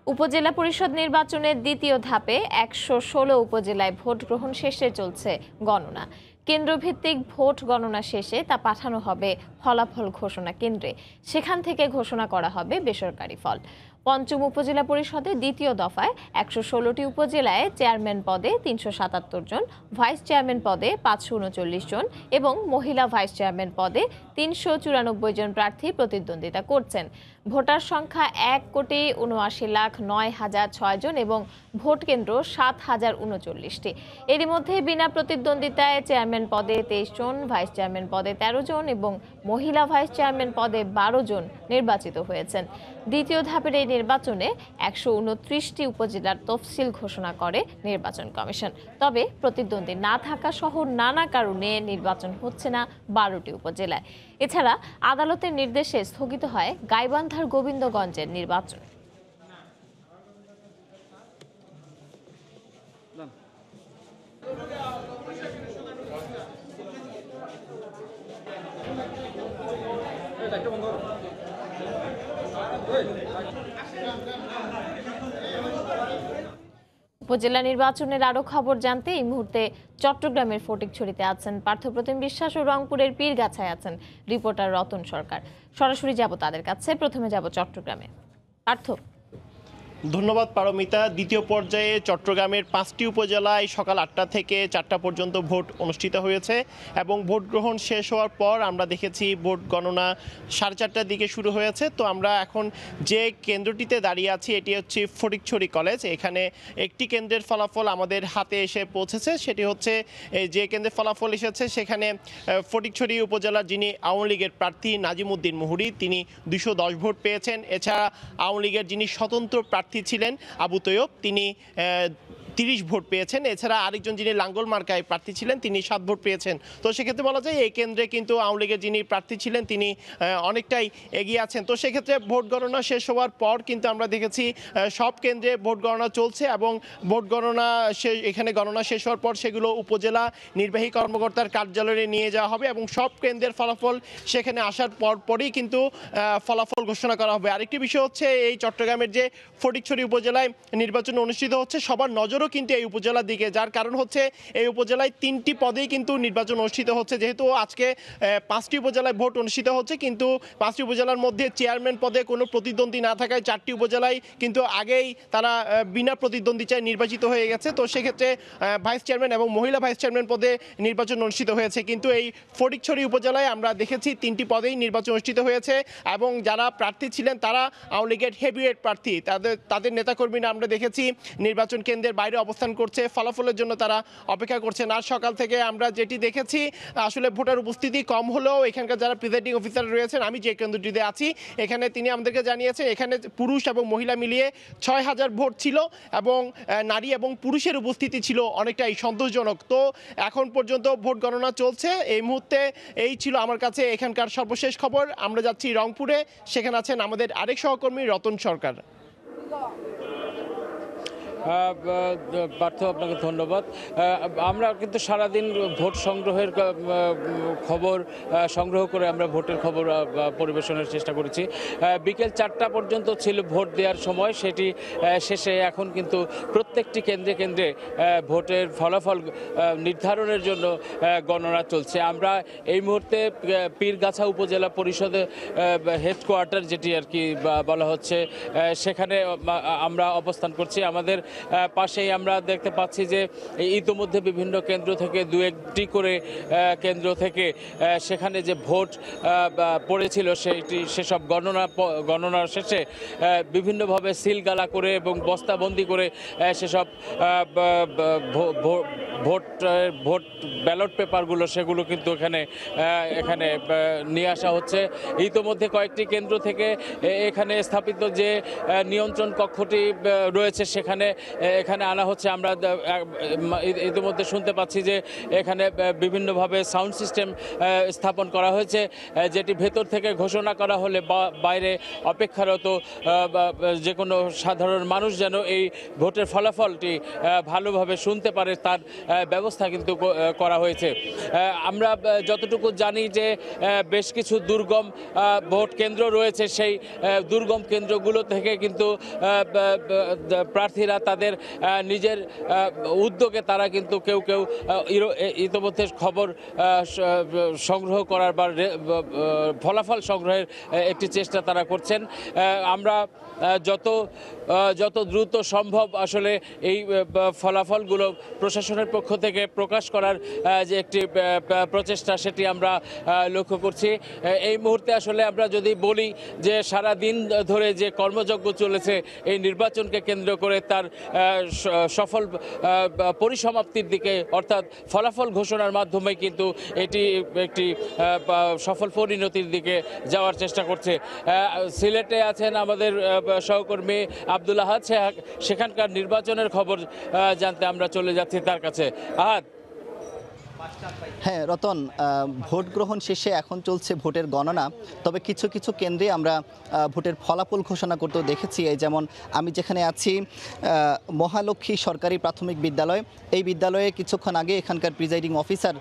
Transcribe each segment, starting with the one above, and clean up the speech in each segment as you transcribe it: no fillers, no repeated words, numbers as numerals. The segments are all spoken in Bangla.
উপজেলা পরিষদ নির্বাচনের দ্বিতীয় ধাপে ১১৬ উপজেলায় ভোট গ্রহণ শেষে চলছে গণনা। কেন্দ্রভিত্তিক ভোট গণনা শেষে তা পাঠানো হবে ফলাফল ঘোষণা কেন্দ্রে। সেখান থেকে ঘোষণা করা হবে বেসরকারি ফল। পঞ্চম উপজেলা পরিষদের দ্বিতীয় দফায় ১১৬টি উপজেলায় চেয়ারম্যান পদে ৩৭৭ জন, ভাইস চেয়ারম্যান পদে ৫৩৯ জন এবং মহিলা ভাইস চেয়ারম্যান পদে ৩৯৪ জন প্রার্থী প্রতিদ্বন্দ্বিতা করছেন। ভোটার সংখ্যা ১,৭৯,০৯,০০৬ জন এবং ভোট কেন্দ্র ৭,০৩৯টি। এরই মধ্যে বিনা প্রতিদ্বন্দ্বিতায় চেয়ারম্যান পদে ২৩ জন, ভাইস চেয়ারম্যান পদে ১৩ জন এবং মহিলা ভাইস চেয়ারম্যান পদে ১২ জন নির্বাচিত হয়েছেন। দ্বিতীয় ধাপের এই নির্বাচনে ১২৯টি উপজেলার তফসিল ঘোষণা করে নির্বাচন কমিশন। তবে প্রতিদ্বন্দ্বী না থাকা সহ নানা কারণে নির্বাচন হচ্ছে না ১২টি উপজেলায়। এছাড়া আদালতের নির্দেশে স্থগিত হয় গাইবান্ধার গোবিন্দগঞ্জের নির্বাচন। উপজেলা নির্বাচনের আরো খবর জানতে এই মুহূর্তে চট্টগ্রামের ফটিকছড়িতে আছেন পার্থপ্রতিম বিশ্বাস ও রংপুরের পীরগাছায় আছেন রিপোর্টার রতন সরকার। সরাসরি যাব তাদের কাছে। প্রথমে যাব চট্টগ্রামে। পার্থ। ধন্যবাদ পারমিতা। দ্বিতীয় পর্যায়ে চট্টগ্রামের ৫টি উপজেলায় সকাল ৮টা থেকে ৪টা পর্যন্ত ভোট অনুষ্ঠিত হয়েছে এবং ভোট গ্রহণ শেষ হওয়ার পর আমরা দেখেছি ভোট গণনা ৪:৩০টার দিকে শুরু হয়েছে। তো আমরা এখন যে কেন্দ্রটিতে দাঁড়িয়ে আছি এটি হচ্ছে ফটিকছড়ি কলেজ। এখানে একটি কেন্দ্রের ফলাফল আমাদের হাতে এসে পৌঁছেছে, সেটি হচ্ছে যে কেন্দ্রের ফলাফল এসেছে সেখানে ফটিকছড়ি উপজেলার যিনি আওয়ামী লীগের প্রার্থী নাজিম উদ্দিন মুহুরী তিনি ২১০ ভোট পেয়েছেন। এছাড়া আওয়ামী লীগের যিনি স্বতন্ত্র প্রার্থী ছিলেন আবু তৈয়ব তিনি ৩০ ভোট পেয়েছেন। এছাড়া আরেকজন যিনি লাঙ্গল মার্কায় প্রার্থী ছিলেন তিনি ৭ ভোট পেয়েছেন। তো সেক্ষেত্রে বলা যায় এই কেন্দ্রে কিন্তু আওয়ামী লীগের যিনি প্রার্থী ছিলেন তিনি অনেকটাই এগিয়ে আছেন। তো সেক্ষেত্রে ভোট গণনা শেষ হওয়ার পর কিন্তু আমরা দেখেছি সব কেন্দ্রে ভোট গণনা চলছে এবং ভোট গণনা এখানে গণনা শেষ হওয়ার পর সেগুলো উপজেলা নির্বাহী কর্মকর্তার কার্যালয়ে নিয়ে যাওয়া হবে এবং সব কেন্দ্রের ফলাফল সেখানে আসার পরই কিন্তু ফলাফল ঘোষণা করা হবে। আরেকটি বিষয় হচ্ছে এই চট্টগ্রামের যে ফটিকছড়ি উপজেলায় নির্বাচন অনুষ্ঠিত হচ্ছে সবার নজরও কিন্তু এই উপজেলার দিকে, যার কারণ হচ্ছে এই উপজেলায় ৩টি পদেই কিন্তু নির্বাচন অনুষ্ঠিত হচ্ছে। যেহেতু আজকে ৫টি উপজেলায় ভোট অনুষ্ঠিত হচ্ছে কিন্তু ৫টি উপজেলার মধ্যে চেয়ারম্যান পদে কোনো প্রতিদ্বন্দ্বী না থাকায় ৪টি উপজেলায় কিন্তু আগেই তারা বিনা প্রতিদ্বন্দ্বিতায় নির্বাচিত হয়ে গেছে। তো সেক্ষেত্রে ভাইস চেয়ারম্যান এবং মহিলা ভাইস চেয়ারম্যান পদে নির্বাচন অনুষ্ঠিত হয়েছে। কিন্তু এই ফটিকছড়ি উপজেলায় আমরা দেখেছি ৩টি পদেই নির্বাচন অনুষ্ঠিত হয়েছে এবং যারা প্রার্থী ছিলেন তারা আওয়ামী লীগের হেভিওয়েট প্রার্থী, তাদের নেতাকর্মীরা আমরা দেখেছি নির্বাচন কেন্দ্রের বাইরে অবস্থান করছে, ফলাফলের জন্য তারা অপেক্ষা করছেন। আজ সকাল থেকে আমরা যেটি দেখেছি আসলে ভোটার উপস্থিতি কম হলেও এখানকার যারা প্রিজাইডিং অফিসার রয়েছেন, আমি যে কেন্দ্রটিতে আছি এখানে তিনি আমাদেরকে জানিয়েছেন এখানে পুরুষ এবং মহিলা মিলিয়ে ৬,০০০ ভোট ছিল এবং নারী এবং পুরুষের উপস্থিতি ছিল অনেকটাই সন্তোষজনক। তো এখন পর্যন্ত ভোট গণনা চলছে। এই মুহূর্তে এই ছিল আমার কাছে এখানকার সর্বশেষ খবর। আমরা যাচ্ছি রংপুরে, সেখানে আছেন আমাদের আরেক সহকর্মী রতন সরকার। পার্থ, আপনাকে ধন্যবাদ। আমরা কিন্তু সারাদিন ভোট সংগ্রহের খবর সংগ্রহ করে আমরা ভোটের খবর পরিবেশনের চেষ্টা করেছি। বিকেল ৪টা পর্যন্ত ছিল ভোট দেওয়ার সময়, সেটি শেষে এখন কিন্তু প্রত্যেকটি কেন্দ্রে কেন্দ্রে ভোটের ফলাফল নির্ধারণের জন্য গণনা চলছে। আমরা এই মুহূর্তে পীরগাছা উপজেলা পরিষদের হেডকোয়ার্টার যেটি আর কি বলা হচ্ছে সেখানে আমরা অবস্থান করছি। আমাদের পাশেই আমরা দেখতে পাচ্ছি যে ইতিমধ্যে বিভিন্ন কেন্দ্র থেকে দু একটি করে কেন্দ্র থেকে সেখানে যে ভোট পড়েছিল সেসব গণনার শেষে বিভিন্নভাবে সিলগালা করে এবং বস্তাবন্দি করে সেসব ভোট ব্যালট পেপারগুলো সেগুলো কিন্তু এখানে নিয়ে আসা হচ্ছে। ইতিমধ্যে কয়েকটি কেন্দ্র থেকে এখানে স্থাপিত যে নিয়ন্ত্রণ কক্ষটি রয়েছে সেখানে এখানে আনা হচ্ছে। আমরা ইতিমধ্যে শুনতে পাচ্ছি যে এখানে বিভিন্নভাবে সাউন্ড সিস্টেম স্থাপন করা হয়েছে, যেটি ভেতর থেকে ঘোষণা করা হলে বাইরে অপেক্ষারত যে কোনো সাধারণ মানুষ যেন এই ভোটের ফলাফলটি ভালোভাবে শুনতে পারে তার ব্যবস্থা কিন্তু করা হয়েছে। আমরা যতটুকু জানি যে বেশ কিছু দুর্গম ভোট কেন্দ্র রয়েছে, সেই দুর্গম কেন্দ্রগুলো থেকে কিন্তু প্রার্থীরা তাদের নিজের উদ্যোগে তারা কিন্তু কেউ কেউ ইতিমধ্যে খবর সংগ্রহ করার বা ফলাফল সংগ্রহের একটি চেষ্টা তারা করছেন। আমরা যত দ্রুত সম্ভব আসলে এই ফলাফলগুলো প্রশাসনের পক্ষ থেকে প্রকাশ করার যে একটি প্রচেষ্টা সেটি আমরা লক্ষ্য করছি। এই মুহূর্তে আসলে আমরা যদি বলি যে সারা দিন ধরে যে কর্মযজ্ঞ চলেছে এই নির্বাচনকে কেন্দ্র করে তার সফল পরিসমাপ্তির দিকে, অর্থাৎ ফলাফল ঘোষণার মাধ্যমে কিন্তু এটি একটি সফল পরিণতির দিকে যাওয়ার চেষ্টা করছে। সিলেটে আছেন আমাদের সহকর্মী আব্দুল আহাদ, সেখানকার নির্বাচনের খবর জানতে আমরা চলে যাচ্ছি তার কাছে। আহাদ। হ্যাঁ রতন, ভোট গ্রহণ শেষে এখন চলছে ভোটের গণনা। তবে কিছু কিছু কেন্দ্রে আমরা ভোটের ফলাফল ঘোষণা করতেও দেখেছি। এই যেমন আমি যেখানে আছি মহালক্ষ্মী সরকারি প্রাথমিক বিদ্যালয়, এই বিদ্যালয়ে কিছুক্ষণ আগে এখানকার প্রিজাইডিং অফিসার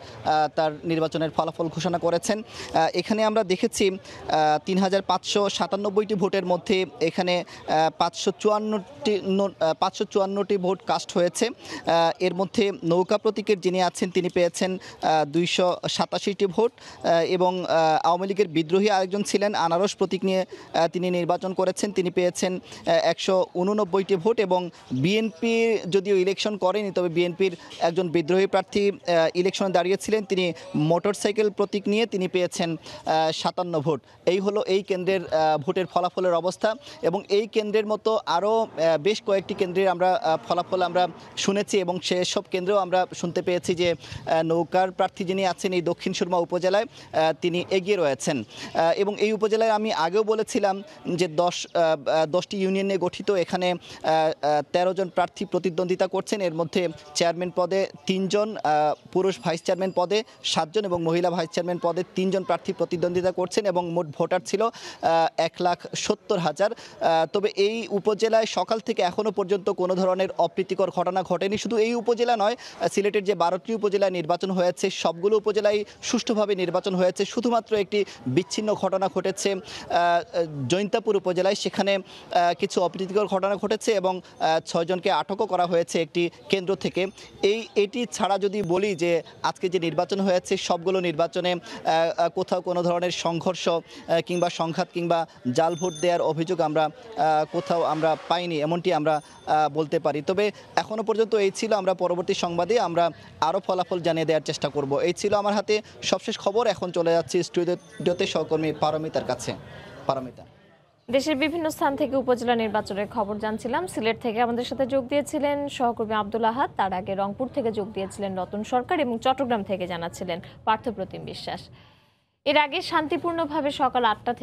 তার নির্বাচনের ফলাফল ঘোষণা করেছেন। এখানে আমরা দেখেছি ৩,৫৯৭টি ভোটের মধ্যে এখানে 554টি ভোট কাস্ট হয়েছে। এর মধ্যে নৌকা প্রতীকের যিনি আছেন তিনি পেয়েছেন 287টি ভোট, এবং আওয়ামী লীগের বিদ্রোহী আরেকজন ছিলেন আনারস প্রতীক নিয়ে তিনি নির্বাচন করেছেন, তিনি পেয়েছেন 189টি ভোট। এবং বিএনপি যদিও ইলেকশন করেনি, তবে বিএনপির একজন বিদ্রোহী প্রার্থী ইলেকশনে দাঁড়িয়েছিলেন, তিনি মোটরসাইকেল প্রতীক নিয়ে তিনি পেয়েছেন 57 ভোট। এই হলো এই কেন্দ্রের ভোটের ফলাফলের অবস্থা। এবং এই কেন্দ্রের মতো আরও বেশ কয়েকটি কেন্দ্রের আমরা ফলাফল আমরা শুনেছি, এবং সেসব কেন্দ্রেও আমরা শুনতে পেয়েছি যে নৌকার প্রার্থী যিনি আছেন এই দক্ষিণ সুরমা উপজেলায় তিনি এগিয়ে রয়েছেন। এবং এই উপজেলায় আমি আগেও বলেছিলাম যে 10টি ইউনিয়ন নিয়ে গঠিত, এখানে 13 জন প্রার্থী প্রতিদ্বন্দ্বিতা করছেন। এর মধ্যে চেয়ারম্যান পদে 3 জন, পুরুষ ভাইস চেয়ারম্যান পদে 7 জন এবং মহিলা ভাইস চেয়ারম্যান পদে 3 জন প্রার্থী প্রতিদ্বন্দ্বিতা করছেন, এবং মোট ভোটার ছিল 1,70,000। তবে এই উপজেলায় সকাল থেকে এখনও পর্যন্ত কোনো ধরনের অপ্রীতিকর ঘটনা ঘটেনি। শুধু এই উপজেলা নয়, সিলেটের যে 12টি উপজেলায় নির্বাচন হয়েছে সবগুলো উপজেলায় সুষ্ঠুভাবে নির্বাচন হয়েছে। শুধুমাত্র একটি বিচ্ছিন্ন ঘটনা ঘটেছে জৈন্তাপুর উপজেলায়, সেখানে কিছু অপ্রীতিকর ঘটনা ঘটেছে এবং 6 জনকে আটকও করা হয়েছে একটি কেন্দ্র থেকে। এটি ছাড়া যদি বলি যে আজকে যে নির্বাচন হয়েছে সবগুলো নির্বাচনে কোথাও কোনো ধরনের সংঘর্ষ কিংবা সংঘাত কিংবা জাল ভোট দেওয়ার অভিযোগ কোথাও আমরা পাইনি, এমনটি আমরা বলতে পারি। তবে এখনও পর্যন্ত এই ছিল, আমরা পরবর্তী সংবাদে আমরা আরও ফলাফল জানিয়ে দেওয়ার চেষ্টা করব। এই ছিল আমার হাতে সবশেষ খবর। এখন চলে যাচ্ছি স্টুডিওতে সহকর্মী পারমিতার কাছে। পারমিতা। দেশের বিভিন্ন স্থান থেকে উপজেলা নির্বাচনের খবর জানছিলাম। সিলেট থেকে আমাদের সাথে যোগ দিয়েছিলেন সহকর্মী আব্দুল আহাদ, তার আগে রংপুর থেকে যোগ দিয়েছিলেন রতন সরকার, এবং চট্টগ্রাম থেকে জানাচ্ছিলেন পার্থপ্রতিম বিশ্বাস। এর আগে শান্তিপূর্ণভাবে সকাল 8টা থেকে